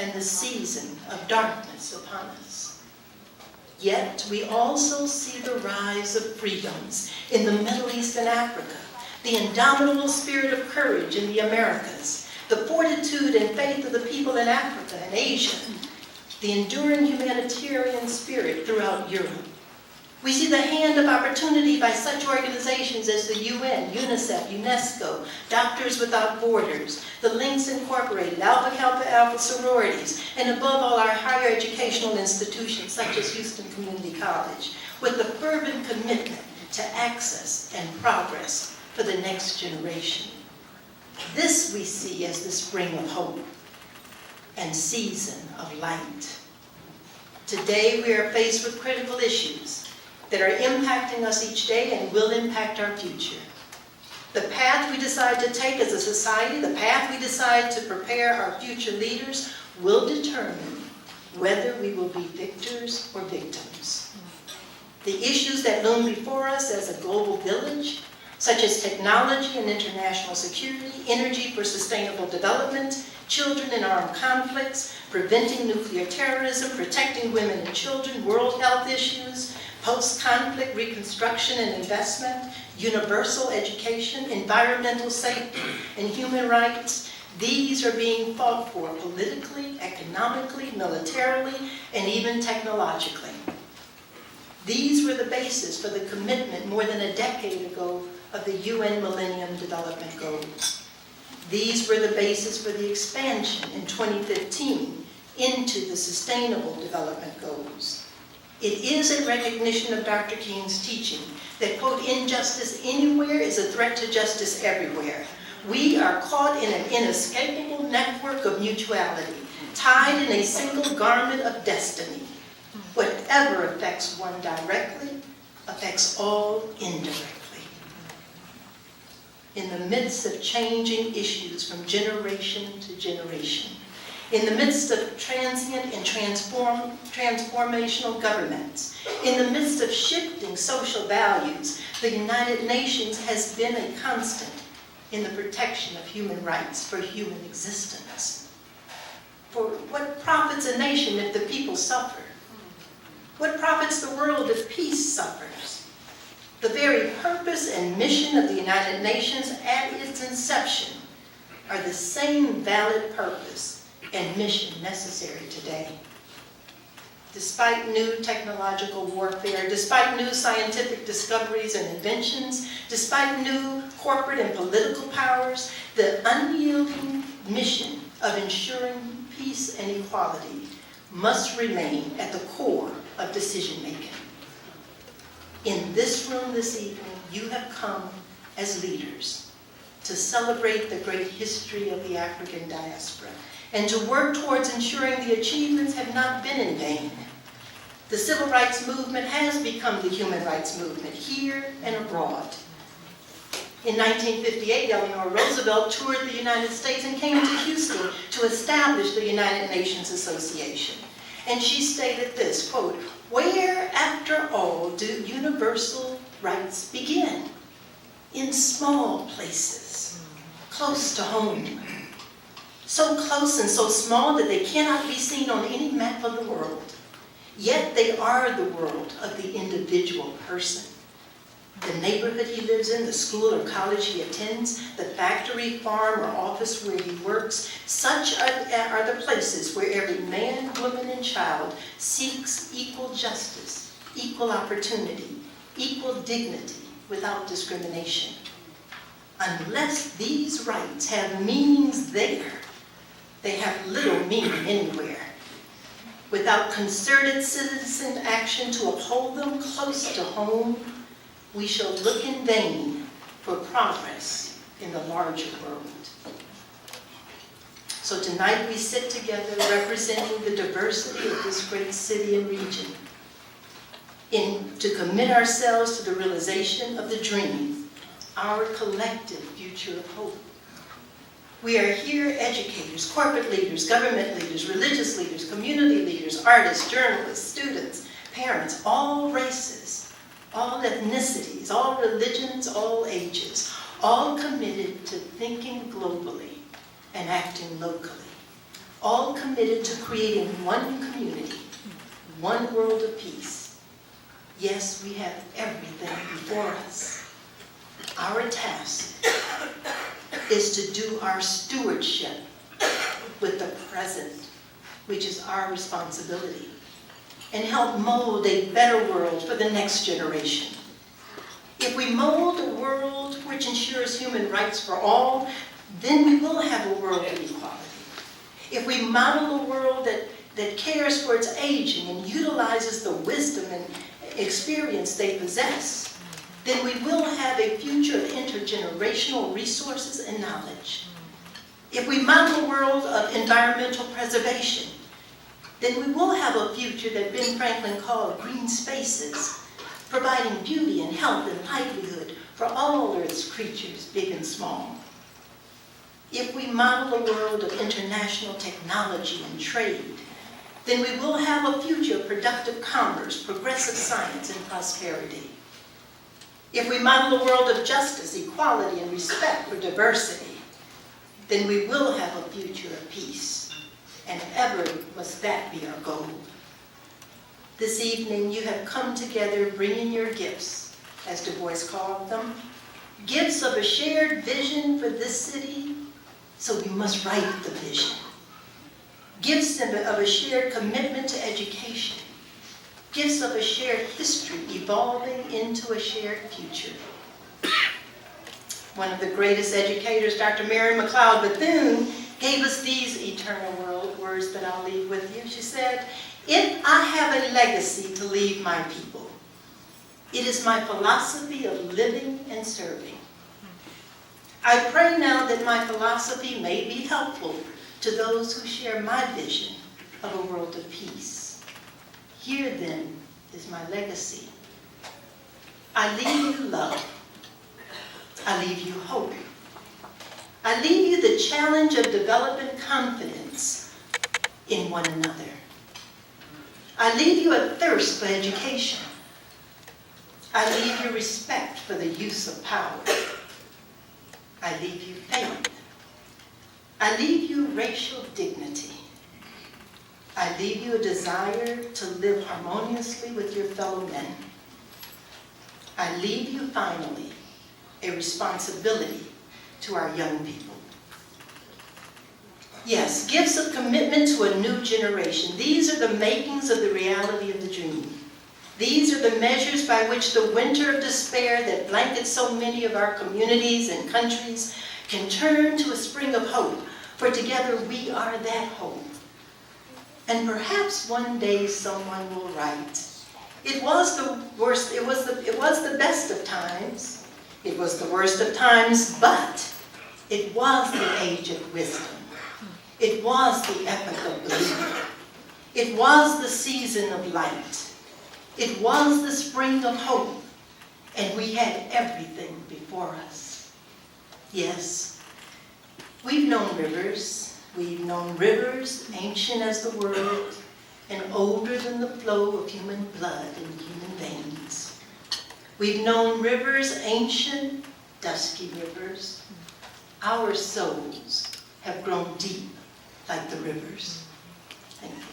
and the season of darkness upon us. Yet we also see the rise of freedoms in the Middle East and Africa, the indomitable spirit of courage in the Americas, the fortitude and faith of the people in Africa and Asia, the enduring humanitarian spirit throughout Europe. We see the hand of opportunity by such organizations as the UN, UNICEF, UNESCO, Doctors Without Borders, the Links Incorporated, Alpha Kappa Alpha sororities, and above all our higher educational institutions such as Houston Community College, with the fervent commitment to access and progress for the next generation. This we see as the spring of hope and season of light. Today we are faced with critical issues that are impacting us each day and will impact our future. The path we decide to take as a society, the path we decide to prepare our future leaders, will determine whether we will be victors or victims. The issues that loom before us as a global village, such as technology and international security, energy for sustainable development, children in armed conflicts, preventing nuclear terrorism, protecting women and children, world health issues, post-conflict reconstruction and investment, universal education, environmental safety, and human rights, these are being fought for politically, economically, militarily, and even technologically. These were the basis for the commitment more than a decade ago of the UN Millennium Development Goals. These were the basis for the expansion in 2015 into the Sustainable Development Goals. It is a recognition of Dr. King's teaching that, quote, injustice anywhere is a threat to justice everywhere. We are caught in an inescapable network of mutuality, tied in a single garment of destiny. Whatever affects one directly affects all indirectly. In the midst of changing issues from generation to generation, in the midst of transient and transformational governments, in the midst of shifting social values, the United Nations has been a constant in the protection of human rights for human existence. For what profits a nation if the people suffer? What profits the world if peace suffers? The very purpose and mission of the United Nations at its inception are the same valid purpose and mission necessary today. Despite new technological warfare, despite new scientific discoveries and inventions, despite new corporate and political powers, the unyielding mission of ensuring peace and equality must remain at the core of decision-making. In this room this evening, you have come as leaders to celebrate the great history of the African diaspora and to work towards ensuring the achievements have not been in vain. The civil rights movement has become the human rights movement here and abroad. In 1958, Eleanor Roosevelt toured the United States and came to Houston to establish the United Nations Association. And she stated this, quote, "Where, after all, do universal rights begin? In small places, close to home. So close and so small that they cannot be seen on any map of the world. Yet they are the world of the individual person. The neighborhood he lives in, the school or college he attends, the factory, farm, or office where he works, such are the places where every man, woman, and child seeks equal justice, equal opportunity, equal dignity, without discrimination. Unless these rights have meanings there, they have little meaning anywhere. Without concerted citizen action to uphold them close to home, we shall look in vain for progress in the larger world." So tonight we sit together representing the diversity of this great city and region to commit ourselves to the realization of the dream, our collective future of hope. We are here educators, corporate leaders, government leaders, religious leaders, community leaders, artists, journalists, students, parents, all races, all ethnicities, all religions, all ages, all committed to thinking globally and acting locally, all committed to creating one community, one world of peace. Yes, we have everything before us. Our task is to do our stewardship with the present, which is our responsibility, and help mold a better world for the next generation. If we mold a world which ensures human rights for all, then we will have a world of equality. If we model a world that cares for its aging and utilizes the wisdom and experience they possess, then we will have a future of intergenerational resources and knowledge. If we model a world of environmental preservation, then we will have a future that Ben Franklin called green spaces, providing beauty and health and livelihood for all Earth's creatures, big and small. If we model a world of international technology and trade, then we will have a future of productive commerce, progressive science, and prosperity. If we model a world of justice, equality, and respect for diversity, then we will have a future of peace. And ever must that be our goal. This evening, you have come together bringing your gifts, as Du Bois called them, gifts of a shared vision for this city, so we must write the vision. Gifts of a shared commitment to education. Gifts of a shared history evolving into a shared future. One of the greatest educators, Dr. Mary McLeod Bethune, gave us these eternal words that I'll leave with you. She said, "If I have a legacy to leave my people, it is my philosophy of living and serving." I pray now that my philosophy may be helpful to those who share my vision of a world of peace. Here then is my legacy. I leave you love. I leave you hope. I leave you the challenge of developing confidence in one another. I leave you a thirst for education. I leave you respect for the use of power. I leave you faith. I leave you racial dignity. I leave you a desire to live harmoniously with your fellow men. I leave you, finally, a responsibility to our young people. Yes, gifts of commitment to a new generation. These are the makings of the reality of the dream. These are the measures by which the winter of despair that blankets so many of our communities and countries can turn to a spring of hope, for together we are that hope. And perhaps one day someone will write, "It was the worst, it was the best of times. It was the worst of times, but it was the age of wisdom. It was the epoch of belief. It was the season of light. It was the spring of hope, and we had everything before us." Yes, we've known rivers. We've known rivers ancient as the world and older than the flow of human blood in human veins. We've known rivers ancient, dusky rivers. Our souls have grown deep like the rivers. Thank you.